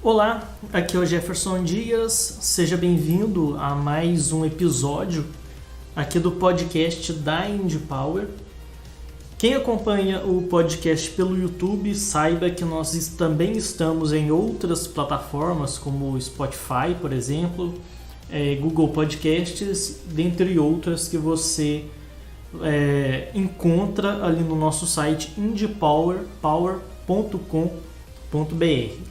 Olá, aqui é o Jefferson Dias, seja bem-vindo a mais um episódio aqui do podcast da Indie Power. Quem acompanha o podcast pelo YouTube saiba que nós também estamos em outras plataformas como Spotify, por exemplo, Google Podcasts, dentre outras que você encontra ali no nosso site indiepower.com.br.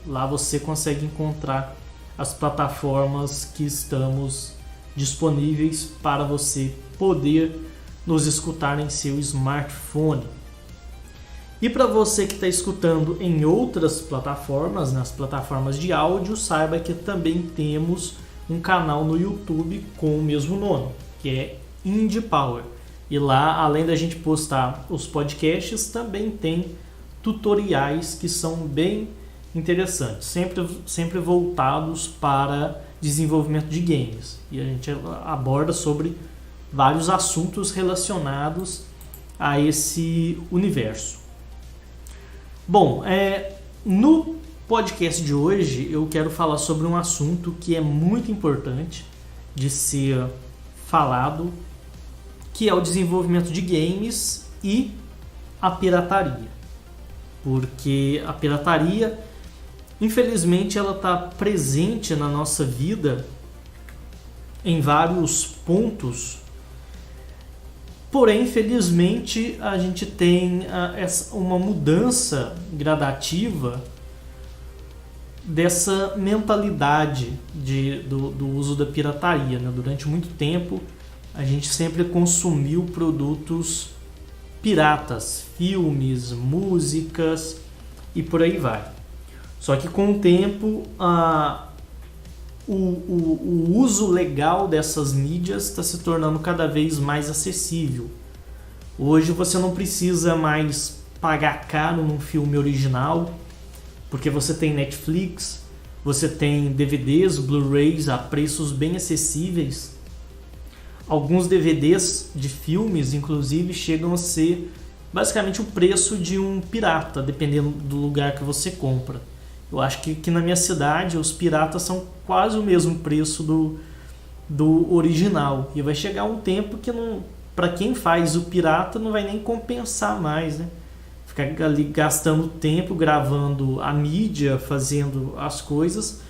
Lá você consegue encontrar as plataformas que estamos disponíveis para você poder nos escutar em seu smartphone. E para você que está escutando em outras plataformas, nas plataformas de áudio, saiba que também temos um canal no YouTube com o mesmo nome, que é Indie Power. E lá, além da gente postar os podcasts, também tem tutoriais que são bem interessantes, sempre voltados para desenvolvimento de games. E a gente aborda sobre vários assuntos relacionados a esse universo. Bom, no podcast de hoje eu quero falar sobre um assunto que é muito importante de ser falado, que é o desenvolvimento de games e a pirataria. Porque a pirataria, infelizmente, ela está presente na nossa vida em vários pontos. Porém, infelizmente, a gente tem uma mudança gradativa dessa mentalidade do uso da pirataria, né? Durante muito tempo, a gente sempre consumiu produtos piratas, filmes, músicas e por aí vai. Só que com o tempo, o uso legal dessas mídias está se tornando cada vez mais acessível. Hoje você não precisa mais pagar caro num filme original, porque você tem Netflix, você tem DVDs, Blu-rays a preços bem acessíveis. Alguns DVDs de filmes, inclusive, chegam a ser basicamente o preço de um pirata, dependendo do lugar que você compra. Eu acho que na minha cidade os piratas são quase o mesmo preço do original. E vai chegar um tempo que, para quem faz o pirata, não vai nem compensar mais, né? Ficar ali gastando tempo gravando a mídia, fazendo as coisas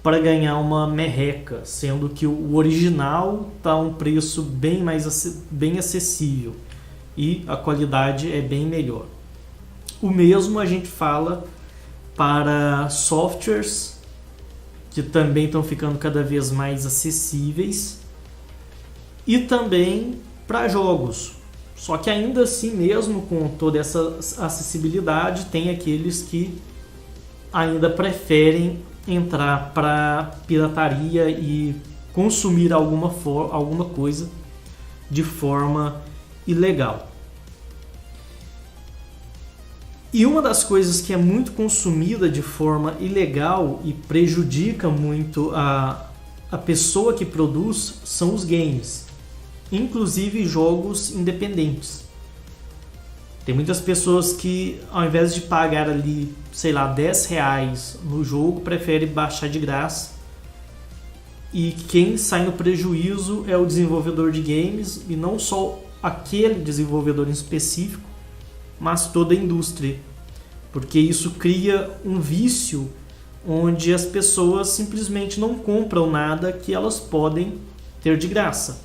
para ganhar uma merreca, sendo que o original está a um preço bem acessível e a qualidade é bem melhor. O mesmo a gente fala para softwares que também estão ficando cada vez mais acessíveis e também para jogos. Só que ainda assim, mesmo com toda essa acessibilidade, tem aqueles que ainda preferem entrar para pirataria e consumir alguma coisa de forma ilegal. E uma das coisas que é muito consumida de forma ilegal e prejudica muito a pessoa que produz são os games, inclusive jogos independentes. Tem muitas pessoas que, ao invés de pagar ali, sei lá, R$10 no jogo, prefere baixar de graça. E quem sai no prejuízo é o desenvolvedor de games, e não só aquele desenvolvedor em específico, mas toda a indústria. Porque isso cria um vício onde as pessoas simplesmente não compram nada que elas podem ter de graça.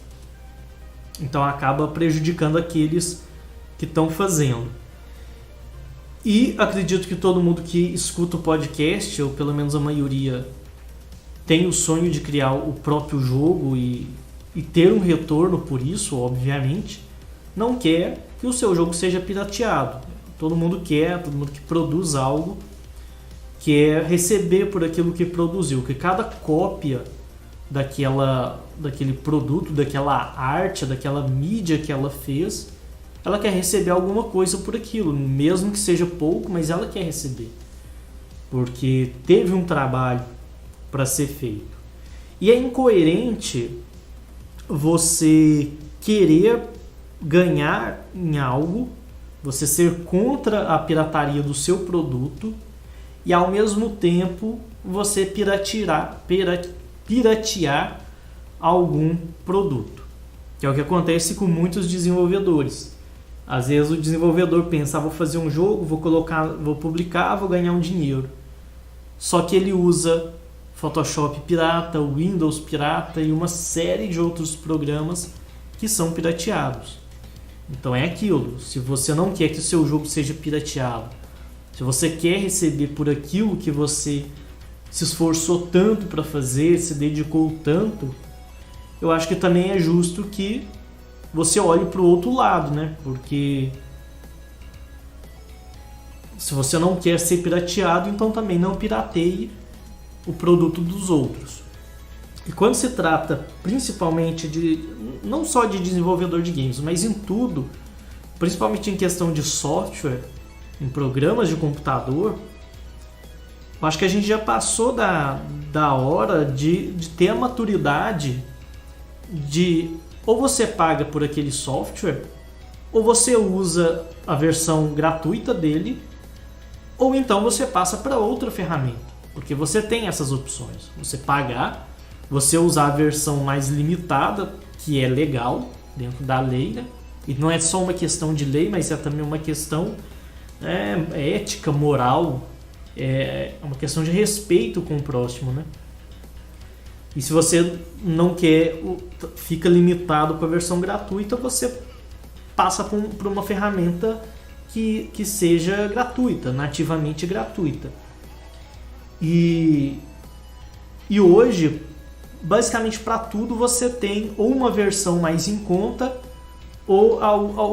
Então acaba prejudicando aqueles que estão fazendo. E acredito que todo mundo que escuta o podcast, ou pelo menos a maioria, tem o sonho de criar o próprio jogo e ter um retorno por isso, obviamente. Não quer que o seu jogo seja pirateado. Todo mundo que produz algo quer receber por aquilo que produziu, que cada cópia daquele produto, daquela arte, daquela mídia que ela fez, ela quer receber alguma coisa por aquilo, mesmo que seja pouco, mas ela quer receber, porque teve um trabalho para ser feito. E é incoerente você querer ganhar em algo, você ser contra a pirataria do seu produto e ao mesmo tempo você piratear algum produto, que é o que acontece com muitos desenvolvedores. Às vezes o desenvolvedor pensa, vou fazer um jogo, vou publicar, vou ganhar um dinheiro. Só que ele usa Photoshop pirata, Windows pirata e uma série de outros programas que são pirateados. Então é aquilo, se você não quer que o seu jogo seja pirateado, se você quer receber por aquilo que você se esforçou tanto para fazer, se dedicou tanto, eu acho que também é justo que você olhe para o outro lado, né? Porque se você não quer ser pirateado, então também não pirateie o produto dos outros. E quando se trata principalmente não só de desenvolvedor de games, mas em tudo, principalmente em questão de software, em programas de computador, eu acho que a gente já passou da hora de ter a maturidade de ou você paga por aquele software, ou você usa a versão gratuita dele, ou então você passa para outra ferramenta, porque você tem essas opções. Você pagar, você usar a versão mais limitada, que é legal dentro da lei, né? E não é só uma questão de lei, mas é também uma questão ética, moral, é uma questão de respeito com o próximo, né? E se você não quer, fica limitado com a versão gratuita, você passa por uma ferramenta que seja gratuita, nativamente gratuita. E hoje, basicamente para tudo, você tem ou uma versão mais em conta ou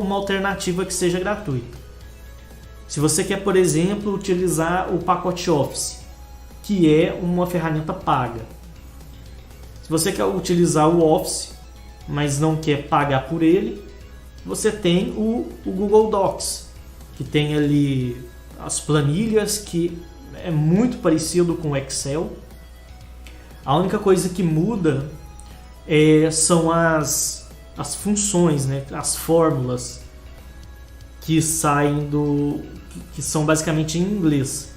uma alternativa que seja gratuita. Se você quer, por exemplo, utilizar o pacote Office, que é uma ferramenta paga. Se você quer utilizar o Office, mas não quer pagar por ele, você tem o Google Docs, que tem ali as planilhas, que é muito parecido com o Excel. A única coisa que muda são as funções, né? As fórmulas que saem que são basicamente em inglês.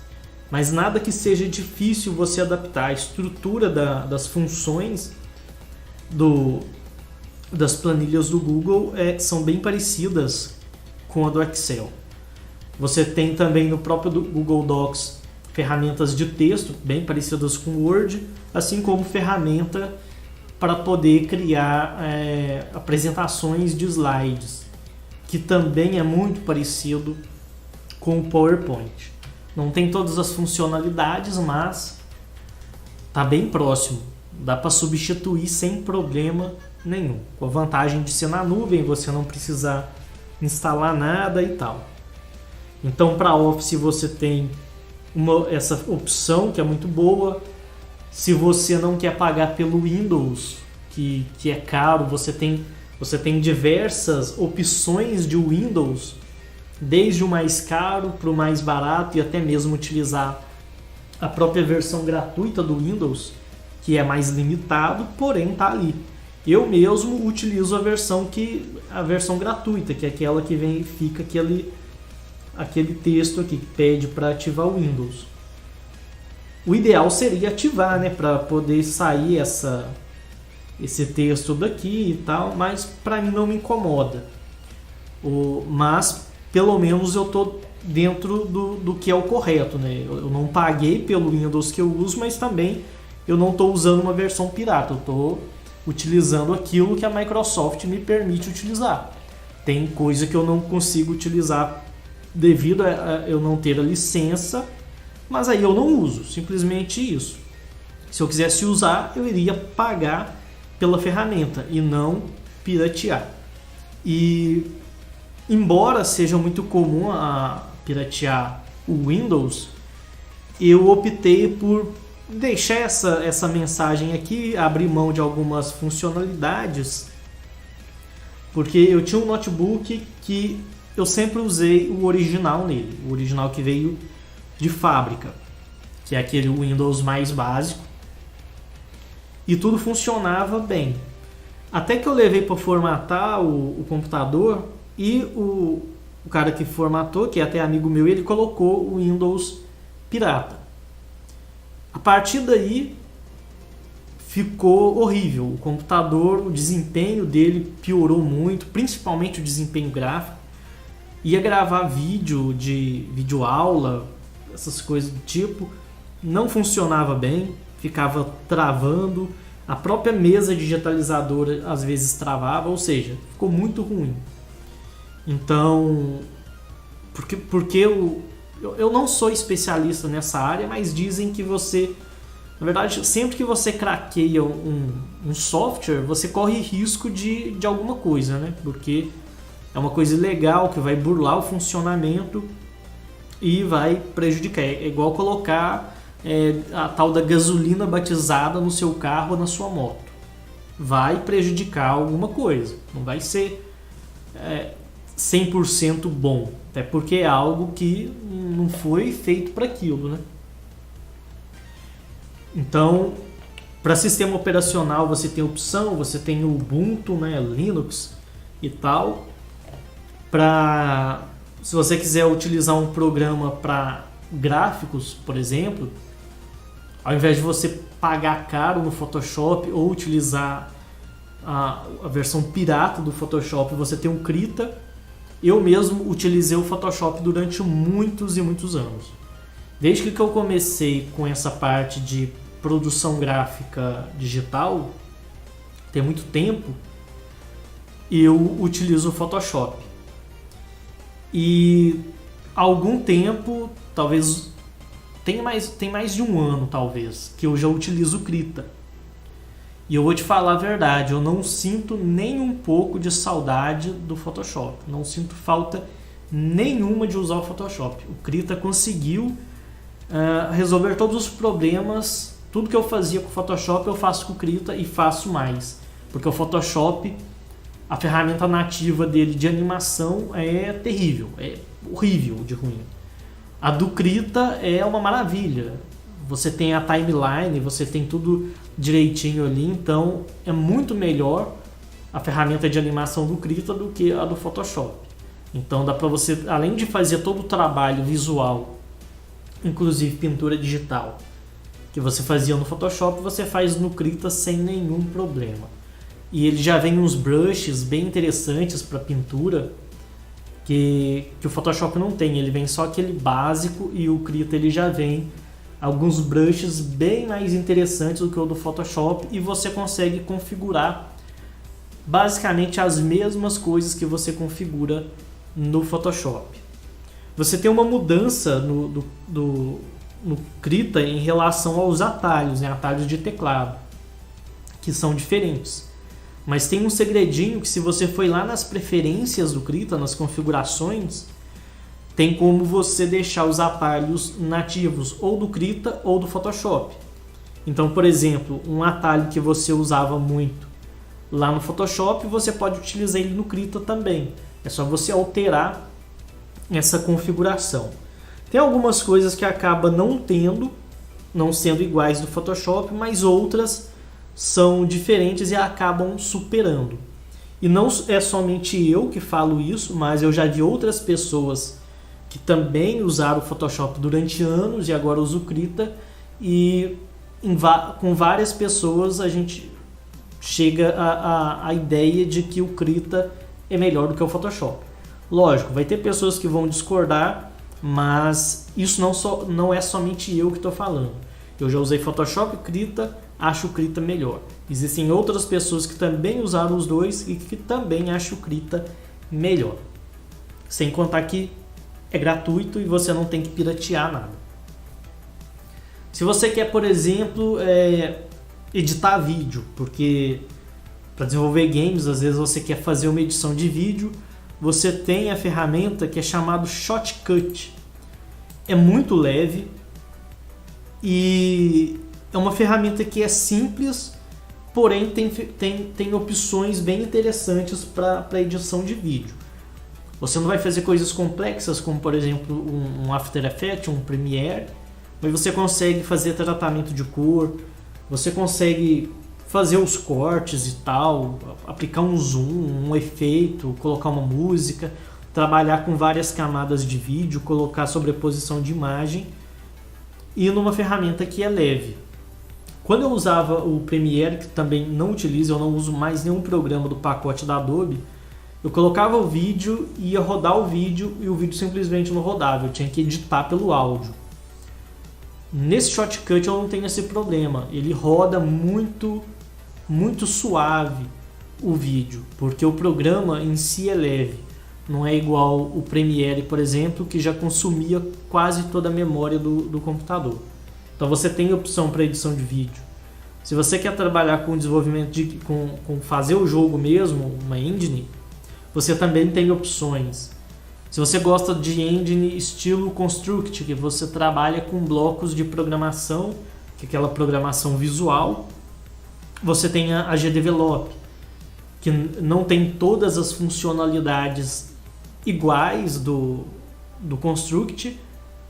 Mas nada que seja difícil você adaptar. A estrutura das funções das planilhas do Google são bem parecidas com a do Excel. Você tem também no próprio Google Docs ferramentas de texto bem parecidas com o Word, assim como ferramenta para poder criar apresentações de slides, que também é muito parecido com o PowerPoint. Não tem todas as funcionalidades, mas está bem próximo. Dá para substituir sem problema nenhum. Com a vantagem de ser na nuvem, você não precisar instalar nada e tal. Então, para Office você tem essa opção que é muito boa. Se você não quer pagar pelo Windows, que é caro, você tem diversas opções de Windows, desde o mais caro para o mais barato, e até mesmo utilizar a própria versão gratuita do Windows, que é mais limitado, porém está ali. Eu mesmo utilizo a versão gratuita, que é aquela que fica aquele texto aqui que pede para ativar o Windows. O ideal seria ativar, né, para poder sair esse texto daqui e tal, mas para mim não me incomoda. Mas pelo menos eu estou dentro do que é o correto, né? Eu não paguei pelo Windows que eu uso, mas também eu não estou usando uma versão pirata. Eu estou utilizando aquilo que a Microsoft me permite utilizar. Tem coisa que eu não consigo utilizar devido a eu não ter a licença, mas aí eu não uso, simplesmente isso. Se eu quisesse usar, eu iria pagar pela ferramenta e não piratear. E embora seja muito comum a piratear o Windows, eu optei por deixar essa mensagem aqui, abrir mão de algumas funcionalidades, porque eu tinha um notebook que eu sempre usei o original nele, o original que veio de fábrica, que é aquele Windows mais básico, e tudo funcionava bem. Até que eu levei para formatar o computador, e o cara que formatou, que é até amigo meu, ele colocou o Windows pirata. A partir daí ficou horrível. O computador, o desempenho dele piorou muito, principalmente o desempenho gráfico. Ia gravar vídeo de videoaula, essas coisas do tipo, não funcionava bem, ficava travando. A própria mesa digitalizadora às vezes travava, ou seja, ficou muito ruim. Então, porque eu não sou especialista nessa área, mas dizem que você, na verdade, sempre que você craqueia um software, você corre risco de alguma coisa, né? Porque é uma coisa ilegal que vai burlar o funcionamento e vai prejudicar. É igual colocar a tal da gasolina batizada no seu carro ou na sua moto. Vai prejudicar alguma coisa. Não vai ser 100% bom. Até porque é algo que não foi feito para aquilo, né? Então, para sistema operacional você tem opção, você tem o Ubuntu, né, Linux e tal. Se você quiser utilizar um programa para gráficos, por exemplo, ao invés de você pagar caro no Photoshop ou utilizar a versão pirata do Photoshop, você tem o Krita. Eu mesmo utilizei o Photoshop durante muitos e muitos anos. Desde que eu comecei com essa parte de produção gráfica digital, tem muito tempo, eu utilizo o Photoshop. E há algum tempo, talvez tem mais de um ano talvez, que eu já utilizo o Krita. E eu vou te falar a verdade, eu não sinto nem um pouco de saudade do Photoshop. Não sinto falta nenhuma de usar o Photoshop. O Krita conseguiu resolver todos os problemas. Tudo que eu fazia com o Photoshop eu faço com o Krita e faço mais. Porque o Photoshop, a ferramenta nativa dele de animação é terrível, é horrível de ruim. A do Krita é uma maravilha. Você tem a timeline, você tem tudo direitinho ali, então é muito melhor a ferramenta de animação do Krita do que a do Photoshop. Então dá para você, além de fazer todo o trabalho visual, inclusive pintura digital, que você fazia no Photoshop, você faz no Krita sem nenhum problema. E ele já vem uns brushes bem interessantes para pintura que o Photoshop não tem. Ele vem só aquele básico e o Krita ele já vem alguns brushes bem mais interessantes do que o do Photoshop e você consegue configurar basicamente as mesmas coisas que você configura no Photoshop. Você tem uma mudança no Krita em relação aos atalhos, né? Atalhos de teclado, que são diferentes. Mas tem um segredinho que se você for lá nas preferências do Krita, nas configurações, tem como você deixar os atalhos nativos ou do Krita ou do Photoshop. Então, por exemplo, um atalho que você usava muito lá no Photoshop, você pode utilizar ele no Krita também. É só você alterar essa configuração. Tem algumas coisas que acaba não sendo iguais do Photoshop, mas outras são diferentes e acabam superando. E não é somente eu que falo isso, mas eu já vi outras pessoas que também usaram o Photoshop durante anos e agora usam o Krita, e com várias pessoas a gente chega à ideia de que o Krita é melhor do que o Photoshop. Lógico, vai ter pessoas que vão discordar, mas isso não é somente eu que estou falando. Eu já usei Photoshop e Krita, acho o Krita melhor. Existem outras pessoas que também usaram os dois e que também acham o Krita melhor. Sem contar que é gratuito e você não tem que piratear nada. Se você quer, por exemplo, editar vídeo, porque para desenvolver games, às vezes você quer fazer uma edição de vídeo, você tem a ferramenta que é chamada Shotcut. É muito leve e é uma ferramenta que é simples, porém tem opções bem interessantes para edição de vídeo. Você não vai fazer coisas complexas como, por exemplo, um After Effects, um Premiere, mas você consegue fazer tratamento de cor, você consegue fazer os cortes e tal, aplicar um zoom, um efeito, colocar uma música, trabalhar com várias camadas de vídeo, colocar sobreposição de imagem e numa ferramenta que é leve. Quando eu usava o Premiere, que também não utilizo, eu não uso mais nenhum programa do pacote da Adobe, eu colocava o vídeo, ia rodar o vídeo e o vídeo simplesmente não rodava, eu tinha que editar pelo áudio. Nesse Shotcut eu não tenho esse problema, ele roda muito suave o vídeo, porque o programa em si é leve, não é igual o Premiere, por exemplo, que já consumia quase toda a memória do computador. Então você tem opção para edição de vídeo. Se você quer trabalhar com desenvolvimento, com fazer o jogo mesmo, uma engine, você também tem opções. Se você gosta de engine estilo Construct, que você trabalha com blocos de programação, que é aquela programação visual, você tem a GDevelop, que não tem todas as funcionalidades iguais do Construct,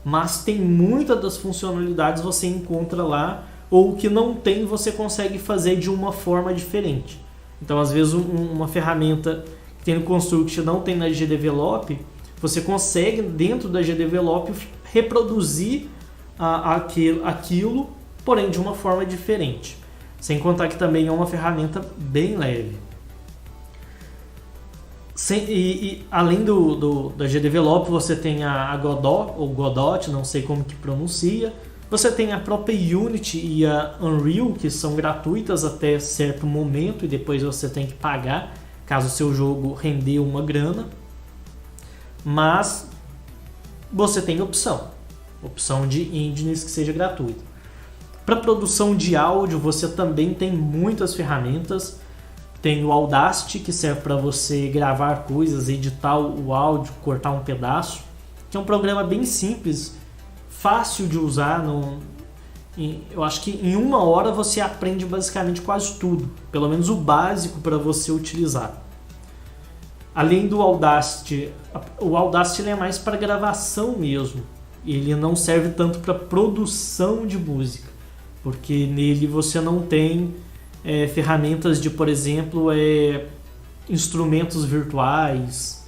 mas tem muitas das funcionalidades você encontra lá, ou o que não tem você consegue fazer de uma forma diferente. Então, às vezes, uma ferramenta que tem no Construct não tem na GDevelop, você consegue, dentro da GDevelop, reproduzir aquilo, porém de uma forma diferente. Sem contar que também é uma ferramenta bem leve. Além da GDevelop, você tem a Godot, ou Godot, não sei como que pronuncia. Você tem a própria Unity e a Unreal, que são gratuitas até certo momento, e depois você tem que pagar, caso o seu jogo render uma grana. Mas você tem opção de engines que seja gratuita. Para produção de áudio, você também tem muitas ferramentas. Tem o Audacity, que serve para você gravar coisas, editar o áudio, cortar um pedaço, que é um programa bem simples, fácil de usar. Eu acho que em 1 hora você aprende basicamente quase tudo, pelo menos o básico para você utilizar. Além do Audacity, o Audacity é mais para gravação mesmo, ele não serve tanto para produção de música, porque nele você não tem ferramentas de, por exemplo, instrumentos virtuais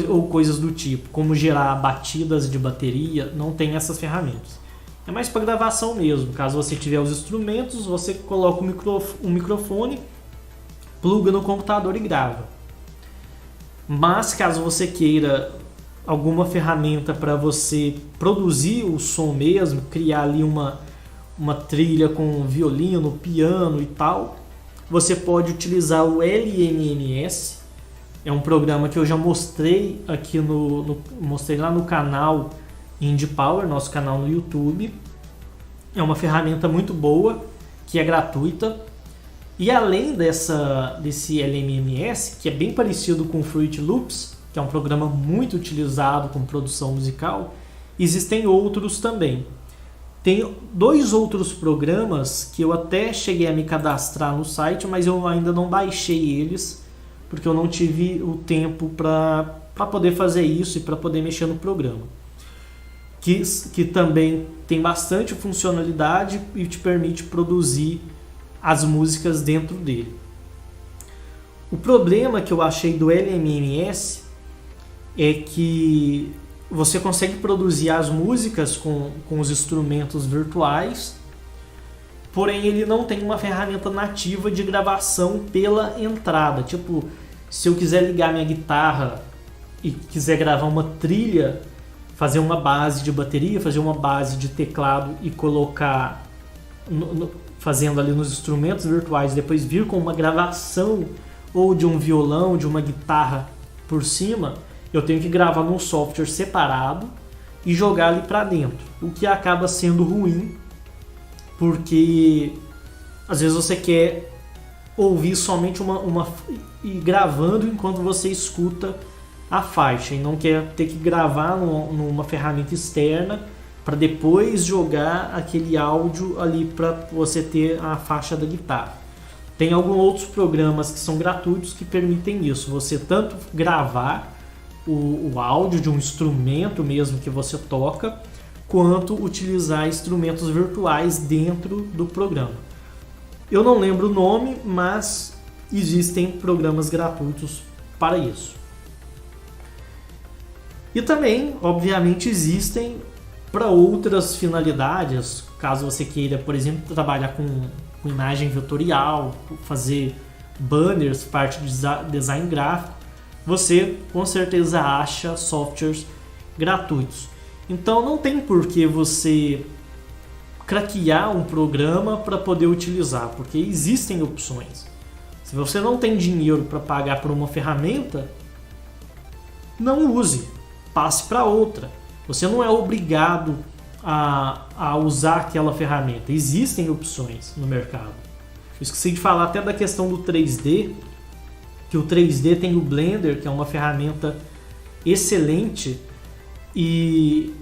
ou coisas do tipo, como gerar batidas de bateria, não tem essas ferramentas. É mais para gravação mesmo. Caso você tiver os instrumentos, você coloca um microfone, pluga no computador e grava. Mas caso você queira alguma ferramenta para você produzir o som mesmo, criar ali uma trilha com violino, piano e tal, você pode utilizar o LMMS. É um programa que eu já mostrei aqui mostrei lá no canal Indie Power, nosso canal no YouTube. É uma ferramenta muito boa, que é gratuita. E além desse LMMS, que é bem parecido com o Fruit Loops, que é um programa muito utilizado com produção musical, existem outros também. Tem 2 outros programas que eu até cheguei a me cadastrar no site, mas eu ainda não baixei eles, porque eu não tive o tempo para poder fazer isso e para poder mexer no programa. Que também tem bastante funcionalidade e te permite produzir as músicas dentro dele. O problema que eu achei do LMMS é que você consegue produzir as músicas com os instrumentos virtuais, porém ele não tem uma ferramenta nativa de gravação pela entrada. Tipo, se eu quiser ligar minha guitarra e quiser gravar uma trilha, fazer uma base de bateria, fazer uma base de teclado e colocar fazendo ali nos instrumentos virtuais, depois vir com uma gravação ou de um violão, de uma guitarra por cima, eu tenho que gravar num software separado e jogar ali para dentro, o que acaba sendo ruim, porque às vezes você quer ouvir somente e gravando enquanto você escuta a faixa, e não quer ter que gravar numa ferramenta externa para depois jogar aquele áudio ali para você ter a faixa da guitarra. Tem alguns outros programas que são gratuitos que permitem isso, você tanto gravar o áudio de um instrumento mesmo que você toca, quanto utilizar instrumentos virtuais dentro do programa. Eu não lembro o nome, mas existem programas gratuitos para isso. E também, obviamente, existem para outras finalidades, caso você queira, por exemplo, trabalhar com imagem vetorial, fazer banners, parte de design gráfico, você com certeza acha softwares gratuitos. Então não tem por que você craquear um programa para poder utilizar, porque existem opções. Se você não tem dinheiro para pagar por uma ferramenta, não use, passe para outra. Você não é obrigado a usar aquela ferramenta. Existem opções no mercado. Eu esqueci de falar até da questão do 3D, que o 3D tem o Blender, que é uma ferramenta excelente, e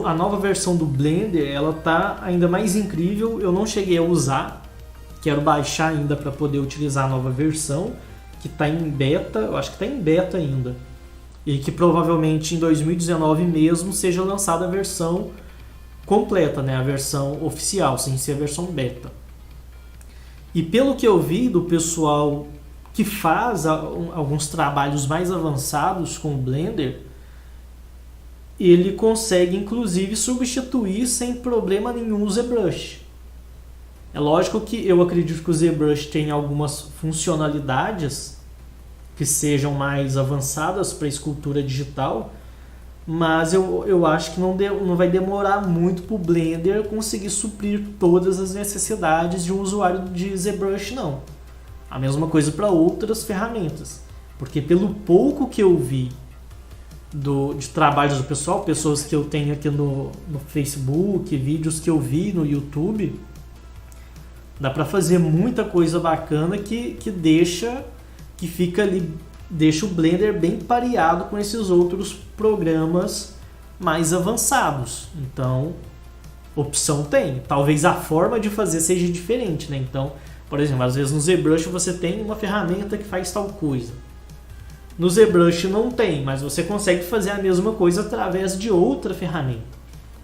a nova versão do Blender, ela tá ainda mais incrível. Eu não cheguei a usar, quero baixar ainda para poder utilizar a nova versão, que está em beta, eu acho que está em beta ainda, e que provavelmente em 2019 mesmo seja lançada a versão completa, né? A versão oficial, sem ser a versão beta. E pelo que eu vi do pessoal que faz alguns trabalhos mais avançados com o Blender, ele consegue inclusive substituir sem problema nenhum o ZBrush. É lógico que eu acredito que o ZBrush tem algumas funcionalidades que sejam mais avançadas para escultura digital, mas eu acho que não vai demorar muito para o Blender conseguir suprir todas as necessidades de um usuário de ZBrush, não. A mesma coisa para outras ferramentas, porque pelo pouco que eu vi de trabalhos do pessoal, pessoas que eu tenho aqui no Facebook, vídeos que eu vi no YouTube, dá para fazer muita coisa bacana que fica ali, deixa o Blender bem pareado com esses outros programas mais avançados. Então, opção tem. Talvez a forma de fazer seja diferente, né? Então, por exemplo, às vezes no ZBrush você tem uma ferramenta que faz tal coisa. No ZBrush não tem, mas você consegue fazer a mesma coisa através de outra ferramenta.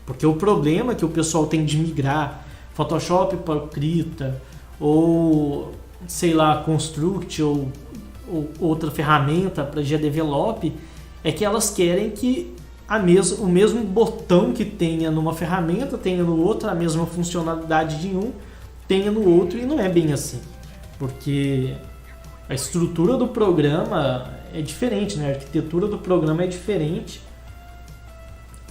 Porque o problema que o pessoal tem de migrar Photoshop para o Krita, ou sei lá, Construct, ou outra ferramenta para GDevelop, é que elas querem que o mesmo botão que tenha numa ferramenta tenha no outro, a mesma funcionalidade de um tenha no outro, e não é bem assim, porque a estrutura do programa é diferente, né? A arquitetura do programa é diferente,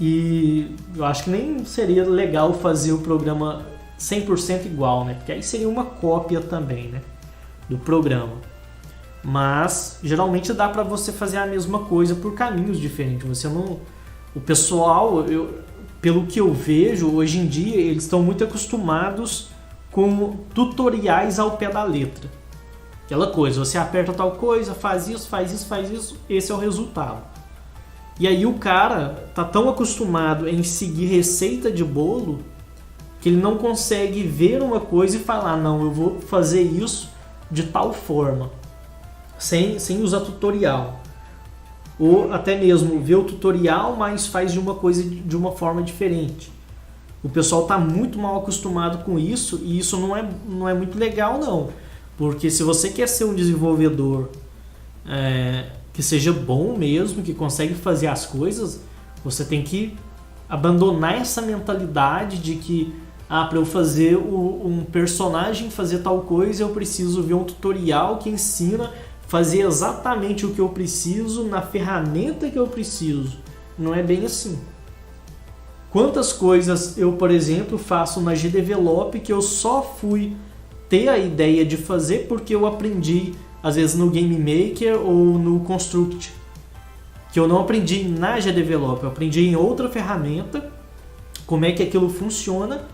e eu acho que nem seria legal fazer o programa 100% igual, né? Porque aí seria uma cópia também, né, do programa. Mas geralmente dá para você fazer a mesma coisa por caminhos diferentes. Você não, o pessoal, pelo que eu vejo hoje em dia, eles estão muito acostumados com tutoriais ao pé da letra. Aquela coisa, você aperta tal coisa, faz isso, faz isso, faz isso, esse é o resultado. E aí o cara tá tão acostumado em seguir receita de bolo que ele não consegue ver uma coisa e falar, não, eu vou fazer isso de tal forma, sem usar tutorial. Ou até mesmo ver o tutorial, mas faz de uma coisa de uma forma diferente. O pessoal está muito mal acostumado com isso, e isso não é muito legal, não. Porque se você quer ser um desenvolvedor que seja bom mesmo, que consegue fazer as coisas, você tem que abandonar essa mentalidade de que para eu fazer um personagem fazer tal coisa, eu preciso ver um tutorial que ensina a fazer exatamente o que eu preciso na ferramenta que eu preciso. Não é bem assim. Quantas coisas eu, por exemplo, faço na GDevelop que eu só fui ter a ideia de fazer porque eu aprendi, às vezes, no Game Maker ou no Construct. Que eu não aprendi na GDevelop, eu aprendi em outra ferramenta como é que aquilo funciona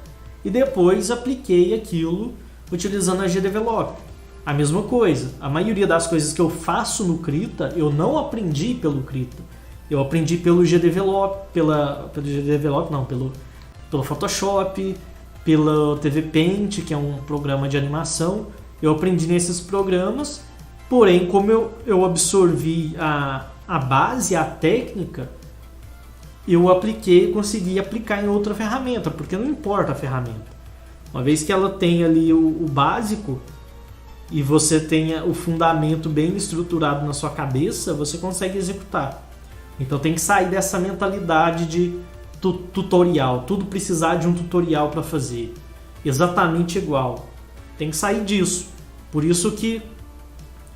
e depois apliquei aquilo utilizando a GDevelop. A mesma coisa, a maioria das coisas que eu faço no Krita, eu não aprendi pelo Krita. Eu aprendi pelo GDevelop, pelo Photoshop, pelo TV Paint, que é um programa de animação. Eu aprendi nesses programas, porém, como eu absorvi a base, a técnica, eu consegui aplicar em outra ferramenta, porque não importa a ferramenta. Uma vez que ela tem ali o básico e você tenha o fundamento bem estruturado na sua cabeça, você consegue executar. Então tem que sair dessa mentalidade de tutorial, tudo precisar de um tutorial para fazer, exatamente igual. Tem que sair disso. Por isso que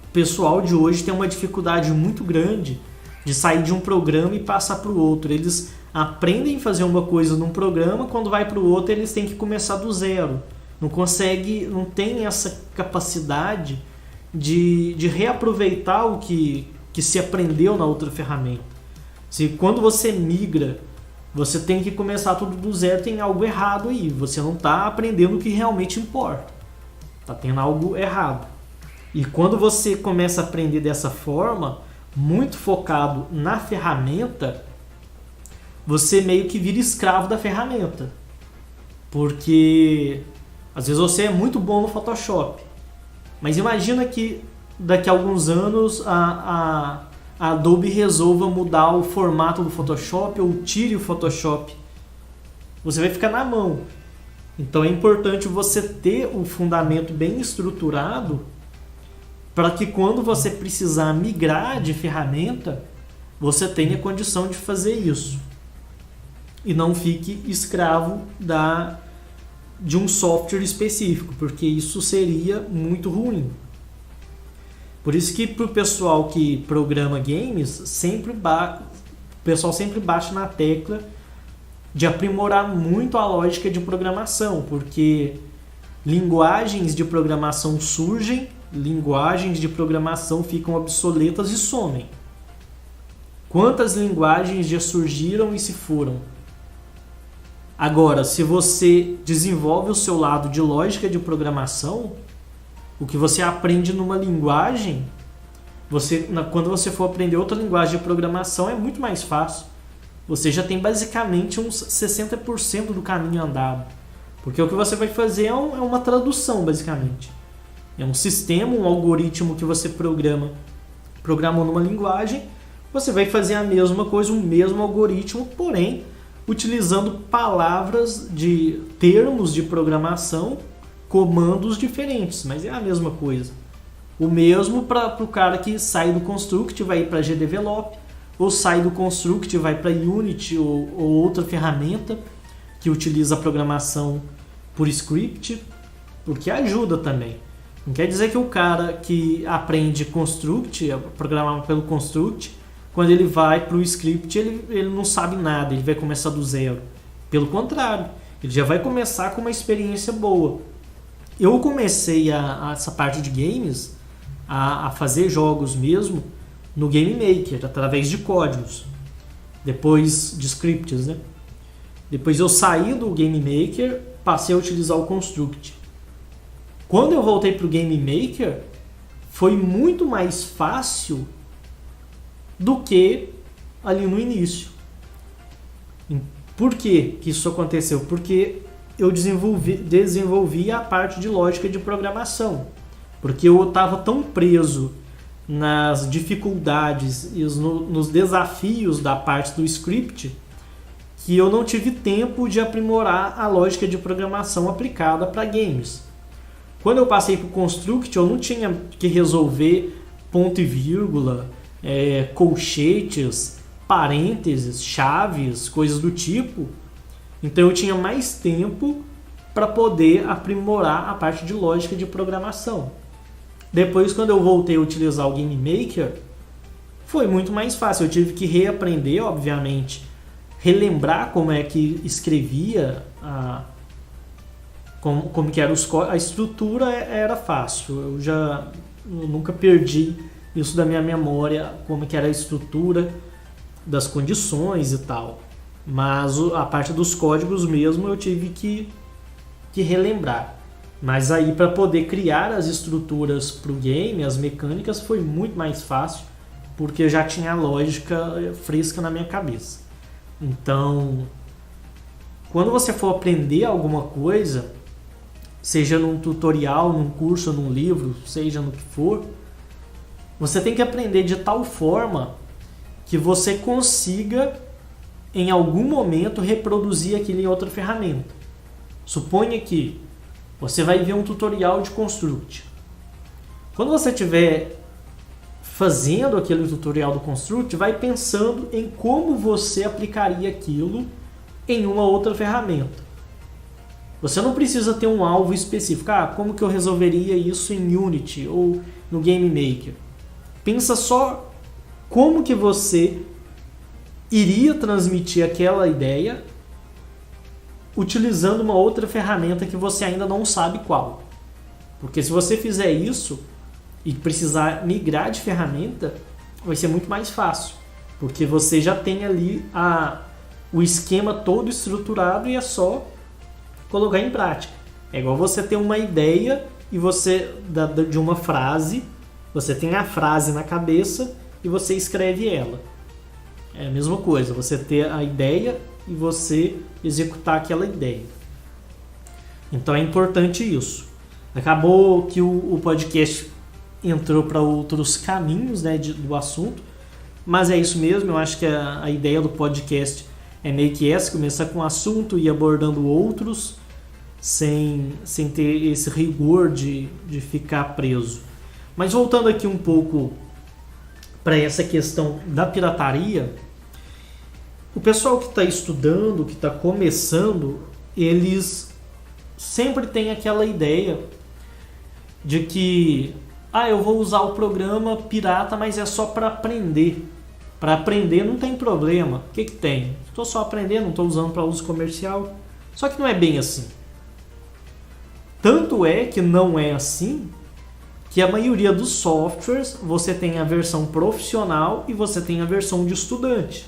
o pessoal de hoje tem uma dificuldade muito grande de sair de um programa e passar para o outro. Eles aprendem a fazer uma coisa num programa, quando vai para o outro eles têm que começar do zero. Não tem essa capacidade de reaproveitar o que se aprendeu na outra ferramenta. Se quando você migra, você tem que começar tudo do zero, tem algo errado aí. Você não está aprendendo o que realmente importa. Está tendo algo errado. E quando você começa a aprender dessa forma, muito focado na ferramenta, você meio que vira escravo da ferramenta. Porque às vezes você é muito bom no Photoshop, mas imagina que daqui a alguns anos a Adobe resolva mudar o formato do Photoshop ou tire o Photoshop. Você vai ficar na mão. Então é importante você ter um fundamento bem estruturado para que quando você precisar migrar de ferramenta, você tenha condição de fazer isso. E não fique escravo de um software específico, porque isso seria muito ruim. Por isso que para o pessoal que programa games, o pessoal sempre bate na tecla de aprimorar muito a lógica de programação, porque linguagens de programação surgem, linguagens de programação ficam obsoletas e somem. Quantas linguagens já surgiram e se foram? Agora, se você desenvolve o seu lado de lógica de programação, o que você aprende numa linguagem, quando você for aprender outra linguagem de programação, é muito mais fácil. Você já tem basicamente uns 60% do caminho andado. Porque o que você vai fazer é uma tradução, basicamente. É um sistema, um algoritmo que você programou numa linguagem, você vai fazer a mesma coisa, o mesmo algoritmo, porém utilizando palavras de termos de programação, comandos diferentes, mas é a mesma coisa. O mesmo para o cara que sai do Construct e vai para GDevelop, ou sai do Construct e vai para Unity ou outra ferramenta que utiliza a programação por script, porque ajuda também. Não quer dizer que o cara que aprende Construct, programar pelo Construct, quando ele vai para o script, ele não sabe nada, ele vai começar do zero. Pelo contrário, ele já vai começar com uma experiência boa. Eu comecei essa parte de games, a fazer jogos mesmo, no Game Maker, através de códigos. Depois de scripts, né? Depois eu saí do Game Maker, passei a utilizar o Construct. Quando eu voltei para o Game Maker, foi muito mais fácil do que ali no início. Por que isso aconteceu? Porque eu desenvolvi a parte de lógica de programação. Porque eu estava tão preso nas dificuldades e nos desafios da parte do script que eu não tive tempo de aprimorar a lógica de programação aplicada para games. Quando eu passei para o Construct, eu não tinha que resolver ponto e vírgula, colchetes, parênteses, chaves, coisas do tipo. Então eu tinha mais tempo para poder aprimorar a parte de lógica de programação. Depois, quando eu voltei a utilizar o Game Maker, foi muito mais fácil. Eu tive que reaprender, obviamente, relembrar como é que escrevia, como que era a estrutura era fácil. Eu nunca perdi isso da minha memória, como que era a estrutura das condições e tal. Mas a parte dos códigos mesmo eu tive que relembrar. Mas aí para poder criar as estruturas para o game, as mecânicas, foi muito mais fácil, porque eu já tinha a lógica fresca na minha cabeça. Então, quando você for aprender alguma coisa, seja num tutorial, num curso, num livro, seja no que for, você tem que aprender de tal forma que você consiga, em algum momento, reproduzir aquilo em outra ferramenta. Suponha que você vai ver um tutorial de Construct. Quando você estiver fazendo aquele tutorial do Construct, vai pensando em como você aplicaria aquilo em uma outra ferramenta. Você não precisa ter um alvo específico. Como que eu resolveria isso em Unity ou no Game Maker? Pensa só como que você iria transmitir aquela ideia utilizando uma outra ferramenta que você ainda não sabe qual. Porque se você fizer isso e precisar migrar de ferramenta, vai ser muito mais fácil. Porque você já tem ali o esquema todo estruturado e é só colocar em prática. É igual você ter uma ideia e você de uma frase, você tem a frase na cabeça e você escreve ela. É a mesma coisa, você ter a ideia e você executar aquela ideia. Então é importante isso. Acabou que o podcast entrou para outros caminhos, né, do assunto, mas é isso mesmo. Eu acho que a ideia do podcast é meio que essa, começar com um assunto e abordando outros sem ter esse rigor de ficar preso. Mas voltando aqui um pouco para essa questão da pirataria, o pessoal que está estudando, que está começando, eles sempre têm aquela ideia de que eu vou usar o programa pirata, mas é só para aprender. Para aprender não tem problema. O que tem? Estou só aprendendo, não estou usando para uso comercial. Só que não é bem assim. Tanto é que não é assim que a maioria dos softwares você tem a versão profissional e você tem a versão de estudante.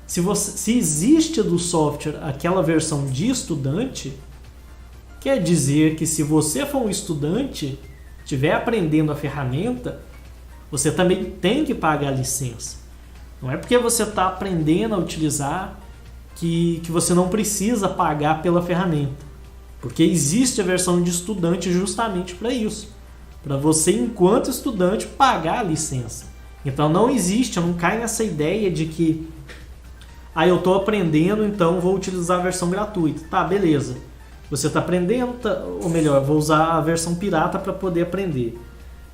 Se existe do software aquela versão de estudante, quer dizer que se você for um estudante, estiver aprendendo a ferramenta, você também tem que pagar a licença. Não é porque você está aprendendo a utilizar que você não precisa pagar pela ferramenta. Porque existe a versão de estudante justamente para isso. Para você, enquanto estudante, pagar a licença. Então não existe, não cai nessa ideia de que eu estou aprendendo, então vou utilizar a versão gratuita. Tá, beleza. Você está aprendendo, ou melhor, vou usar a versão pirata para poder aprender.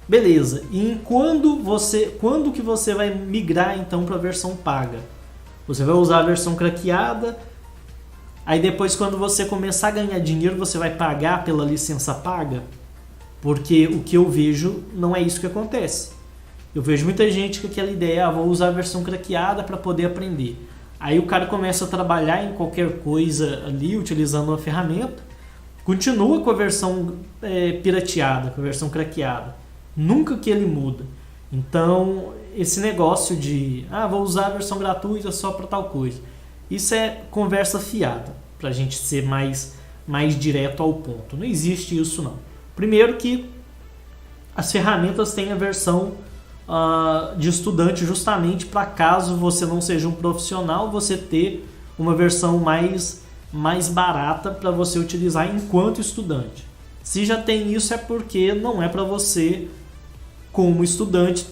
Beleza. E quando que você vai migrar então para a versão paga? Você vai usar a versão craqueada, aí depois quando você começar a ganhar dinheiro, você vai pagar pela licença paga? Porque o que eu vejo não é isso que acontece. Eu vejo muita gente com aquela ideia, vou usar a versão craqueada para poder aprender. Aí o cara começa a trabalhar em qualquer coisa ali, utilizando uma ferramenta, continua com a versão pirateada, com a versão craqueada. Nunca que ele muda. Então, esse negócio de vou usar a versão gratuita só para tal coisa, isso é conversa fiada, para a gente ser mais direto ao ponto. Não existe isso não. Primeiro que as ferramentas têm a versão de estudante justamente para caso você não seja um profissional, você ter uma versão mais barata para você utilizar enquanto estudante. Se já tem isso é porque não é para você, como estudante,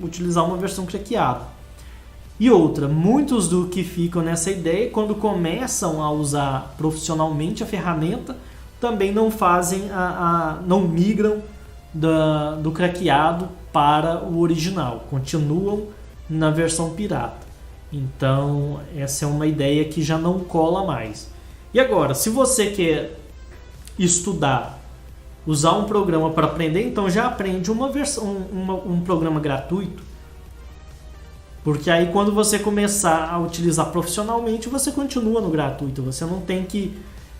utilizar uma versão craqueada. E outra, muitos do que ficam nessa ideia, quando começam a usar profissionalmente a ferramenta, também não não migram do craqueado para o original, continuam na versão pirata. Então essa é uma ideia que já não cola mais. E agora, se você quer estudar, usar um programa para aprender, então já aprende um programa gratuito. Porque aí quando você começar a utilizar profissionalmente, você continua no gratuito. Você não tem que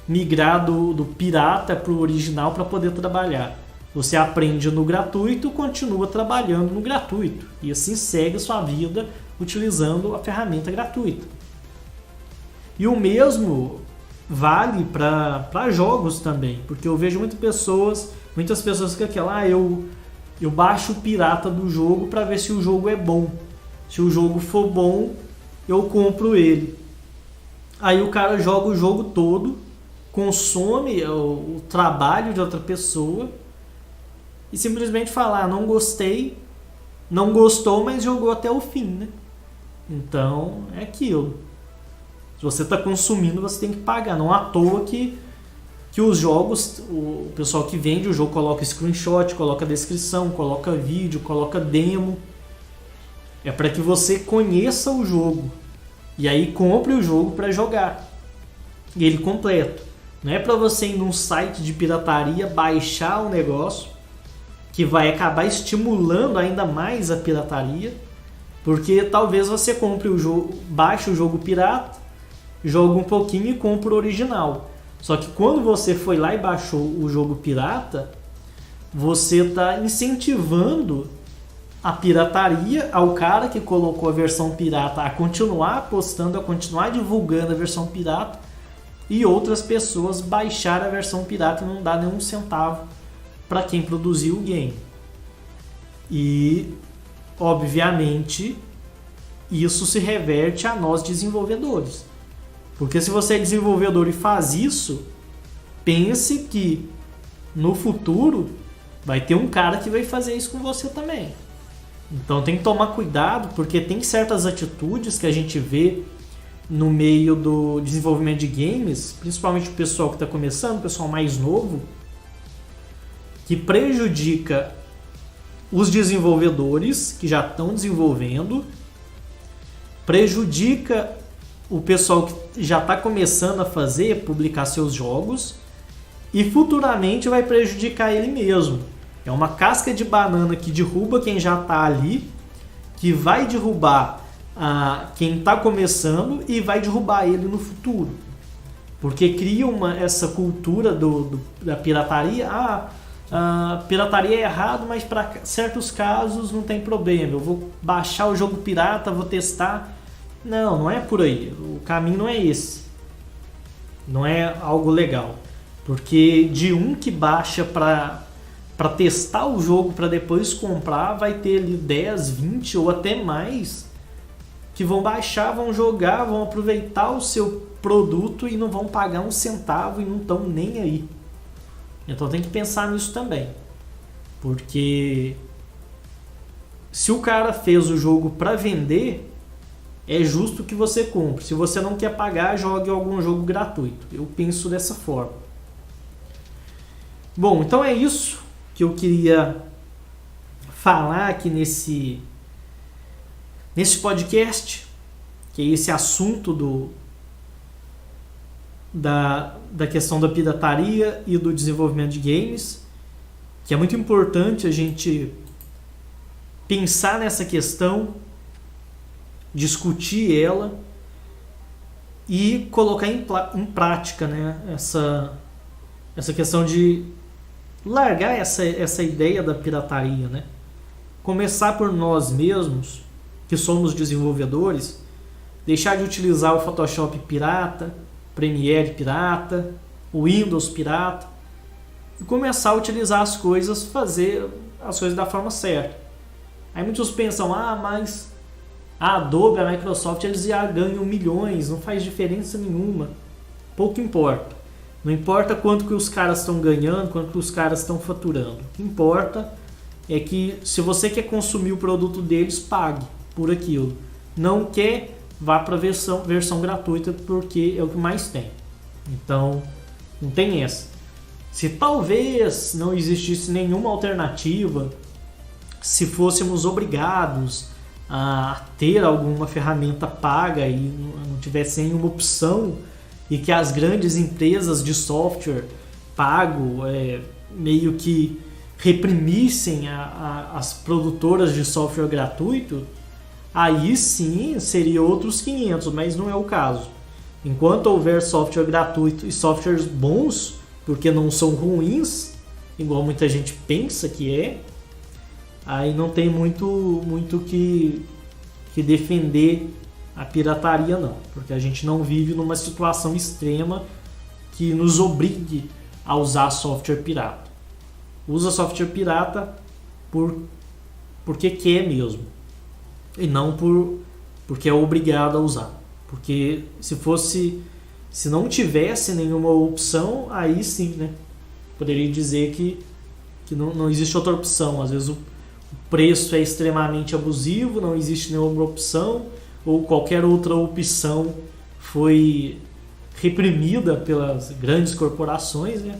migrar do pirata para o original para poder trabalhar. Você aprende no gratuito, continua trabalhando no gratuito. E assim segue a sua vida utilizando a ferramenta gratuita. E o mesmo vale para jogos também. Porque eu vejo muitas pessoas que aquela, eu baixo o pirata do jogo para ver se o jogo é bom. Se o jogo for bom, eu compro ele. Aí o cara joga o jogo todo, consome o trabalho de outra pessoa e simplesmente fala, não gostei, não gostou, mas jogou até o fim, né? Então é aquilo. Se você está consumindo, você tem que pagar. Não à toa que os jogos, o pessoal que vende o jogo coloca screenshot, coloca descrição, coloca vídeo, coloca demo. É para que você conheça o jogo. E aí compre o jogo para jogar ele completo. Não é para você ir num site de pirataria baixar o negócio, que vai acabar estimulando ainda mais a pirataria, porque talvez você compre o jogo, baixe o jogo pirata, joga um pouquinho e compra o original. Só que quando você foi lá e baixou o jogo pirata, você está incentivando a pirataria, ao cara que colocou a versão pirata a continuar postando, a continuar divulgando a versão pirata, e outras pessoas baixaram a versão pirata e não dá nenhum centavo para quem produziu o game. E, obviamente, isso se reverte a nós desenvolvedores. Porque se você é desenvolvedor e faz isso, pense que no futuro vai ter um cara que vai fazer isso com você também. Então tem que tomar cuidado, porque tem certas atitudes que a gente vê no meio do desenvolvimento de games, principalmente o pessoal que está começando, o pessoal mais novo, que prejudica os desenvolvedores que já estão desenvolvendo, prejudica o pessoal que já está começando a publicar seus jogos, e futuramente vai prejudicar ele mesmo. É uma casca de banana que derruba quem já está ali, que vai derrubar quem está começando e vai derrubar ele no futuro. Porque cria essa cultura da pirataria. A pirataria é errado, mas para certos casos não tem problema. Eu vou baixar o jogo pirata, vou testar. Não é por aí. O caminho não é esse. Não é algo legal. Porque de um que baixa para testar o jogo para depois comprar, vai ter ali 10, 20 ou até mais que vão baixar, vão jogar, vão aproveitar o seu produto e não vão pagar um centavo e não estão nem aí. Então tem que pensar nisso também. Porque se o cara fez o jogo para vender, é justo que você compre. Se você não quer pagar, jogue algum jogo gratuito. Eu penso dessa forma. Bom, então é isso que eu queria falar aqui nesse podcast, que é esse assunto da questão da pirataria e do desenvolvimento de games, que é muito importante a gente pensar nessa questão, discutir ela e colocar em prática, né, essa questão de largar essa ideia da pirataria, né? Começar por nós mesmos, que somos desenvolvedores, deixar de utilizar o Photoshop pirata, Premiere pirata, o Windows pirata, e começar a utilizar as coisas, fazer as coisas da forma certa. Aí muitos pensam, mas a Adobe, a Microsoft, eles já ganham milhões, não faz diferença nenhuma. Pouco importa. Não importa quanto que os caras estão ganhando, quanto que os caras estão faturando. O que importa é que se você quer consumir o produto deles, pague por aquilo. Não quer, vá para a versão gratuita, porque é o que mais tem. Então, não tem essa. Se talvez não existisse nenhuma alternativa, se fôssemos obrigados a ter alguma ferramenta paga e não tivesse nenhuma opção, e que as grandes empresas de software pago meio que reprimissem as produtoras de software gratuito, aí sim seria outros 500, mas não é o caso. Enquanto houver software gratuito e softwares bons, porque não são ruins, igual muita gente pensa que é, aí não tem muito que defender a pirataria, não, porque a gente não vive numa situação extrema que nos obrigue a usar software pirata. Usa software pirata porque quer mesmo, e não porque é obrigado a usar. Porque se não tivesse nenhuma opção, aí sim, né? Poderia dizer que não existe outra opção. Às vezes o preço é extremamente abusivo, não existe nenhuma opção, ou qualquer outra opção foi reprimida pelas grandes corporações, né?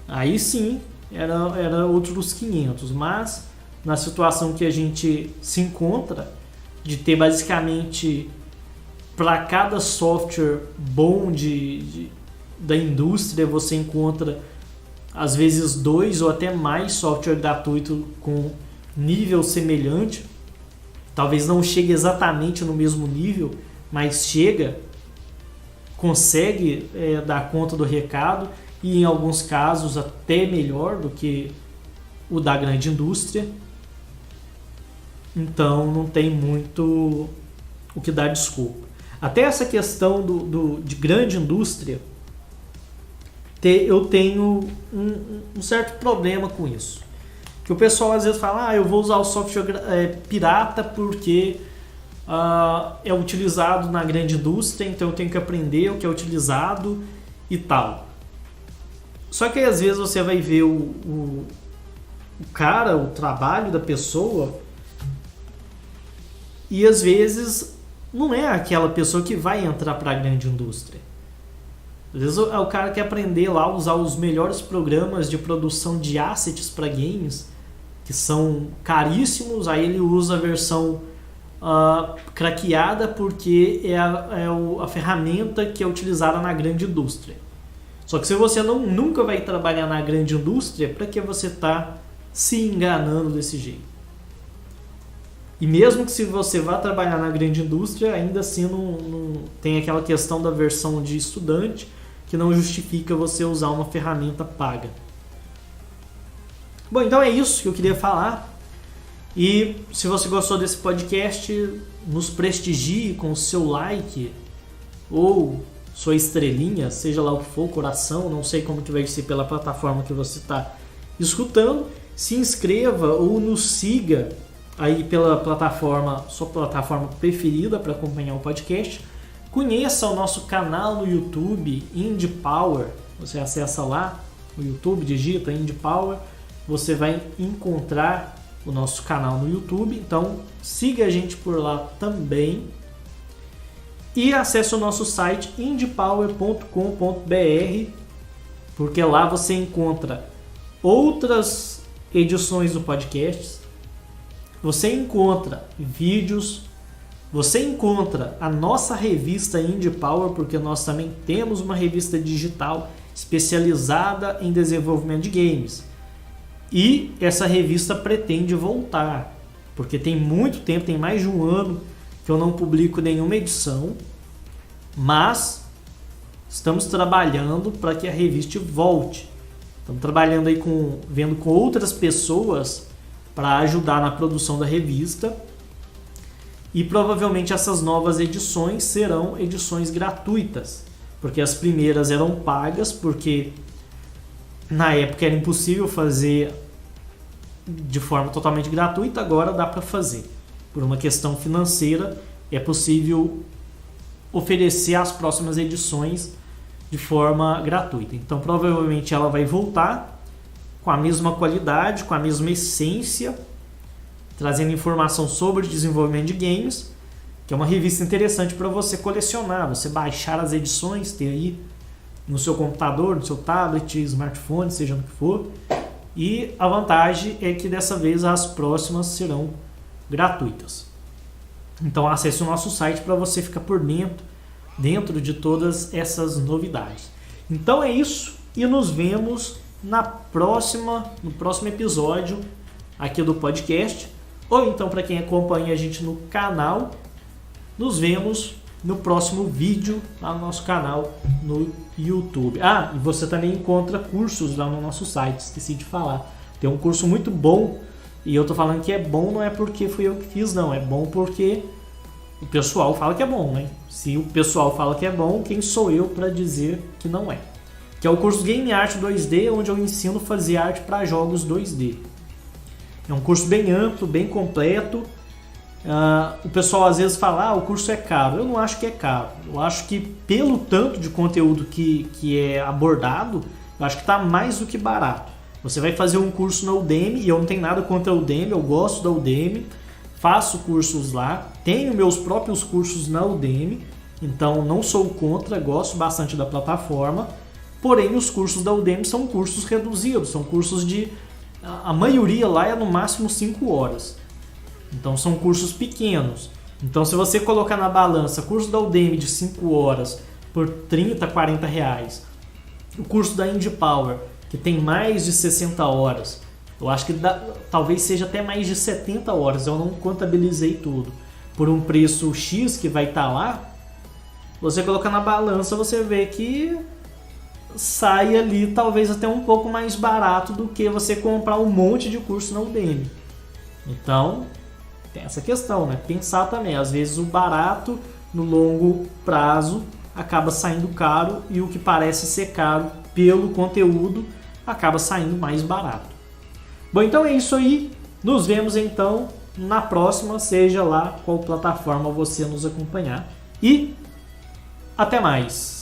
Aí sim era outros 500, mas na situação que a gente se encontra, de ter basicamente para cada software bom da indústria, você encontra às vezes 2 ou até mais software gratuito com nível semelhante. Talvez não chegue exatamente no mesmo nível, mas consegue dar conta do recado e em alguns casos até melhor do que o da grande indústria. Então não tem muito o que dar desculpa. Até essa questão de grande indústria, eu tenho um certo problema com isso. Que o pessoal às vezes fala, eu vou usar o software pirata porque é utilizado na grande indústria, então eu tenho que aprender o que é utilizado e tal. Só que às vezes você vai ver o trabalho da pessoa, e às vezes não é aquela pessoa que vai entrar para a grande indústria. Às vezes o cara quer aprender lá a usar os melhores programas de produção de assets para games, que são caríssimos, aí ele usa a versão craqueada porque é a ferramenta que é utilizada na grande indústria. Só que se você nunca vai trabalhar na grande indústria, para que você está se enganando desse jeito? E mesmo que se você vá trabalhar na grande indústria, ainda assim não tem aquela questão da versão de estudante que não justifica você usar uma ferramenta paga. Bom, então é isso que eu queria falar. E se você gostou desse podcast, nos prestigie com o seu like ou sua estrelinha, seja lá o que for, coração, não sei como que vai ser pela plataforma que você está escutando. Se inscreva ou nos siga aí pela sua plataforma preferida para acompanhar o podcast. Conheça o nosso canal no YouTube, Indie Power. Você acessa lá no YouTube, digita Indie Power, você vai encontrar o nosso canal no YouTube. Então siga a gente por lá também. E acesse o nosso site indiepower.com.br, porque lá você encontra outras edições do podcast, você encontra vídeos, você encontra a nossa revista Indie Power, porque nós também temos uma revista digital especializada em desenvolvimento de games. E essa revista pretende voltar, porque tem muito tempo, tem mais de um ano que eu não publico nenhuma edição, mas estamos trabalhando para que a revista volte. Estamos trabalhando aí vendo com outras pessoas para ajudar na produção da revista, e provavelmente essas novas edições serão edições gratuitas, porque as primeiras eram pagas, porque na época era impossível fazer de forma totalmente gratuita, agora dá para fazer. Por uma questão financeira, é possível oferecer as próximas edições de forma gratuita. Então provavelmente ela vai voltar com a mesma qualidade, com a mesma essência, trazendo informação sobre desenvolvimento de games, que é uma revista interessante para você colecionar, você baixar as edições, ter aí no seu computador, no seu tablet, smartphone, seja no que for. E a vantagem é que dessa vez as próximas serão gratuitas. Então acesse o nosso site para você ficar por dentro de todas essas novidades. Então é isso, e nos vemos no próximo episódio aqui do podcast, ou então para quem acompanha a gente no canal, nos vemos no próximo vídeo lá no nosso canal no YouTube. E você também encontra cursos lá no nosso site, esqueci de falar. Tem um curso muito bom, e eu tô falando que é bom não é porque fui eu que fiz, não, é bom porque o pessoal fala que é bom, né? Se o pessoal fala que é bom, quem sou eu para dizer que não é? Que é o curso Game Art 2D, onde eu ensino a fazer arte para jogos 2D. É um curso bem amplo, bem completo. O pessoal às vezes fala, o curso é caro. Eu não acho que é caro. Eu acho que pelo tanto de conteúdo que é abordado, eu acho que está mais do que barato. Você vai fazer um curso na Udemy, e eu não tenho nada contra a Udemy, eu gosto da Udemy, faço cursos lá, tenho meus próprios cursos na Udemy, então não sou contra, gosto bastante da plataforma. Porém, os cursos da Udemy são cursos reduzidos, são cursos a maioria lá é no máximo 5 horas. Então são cursos pequenos. Então, se você colocar na balança curso da Udemy de 5 horas por 30, 40 reais, o curso da IndyPower, que tem mais de 60 horas, eu acho que talvez seja até mais de 70 horas, eu não contabilizei tudo, por um preço X que vai estar lá, você colocar na balança, você vê que sai ali talvez até um pouco mais barato do que você comprar um monte de curso na Udemy. Então, tem essa questão, né? Pensar também, às vezes o barato no longo prazo acaba saindo caro e o que parece ser caro pelo conteúdo acaba saindo mais barato. Bom, então é isso aí. Nos vemos então na próxima, seja lá qual plataforma você nos acompanhar. E até mais!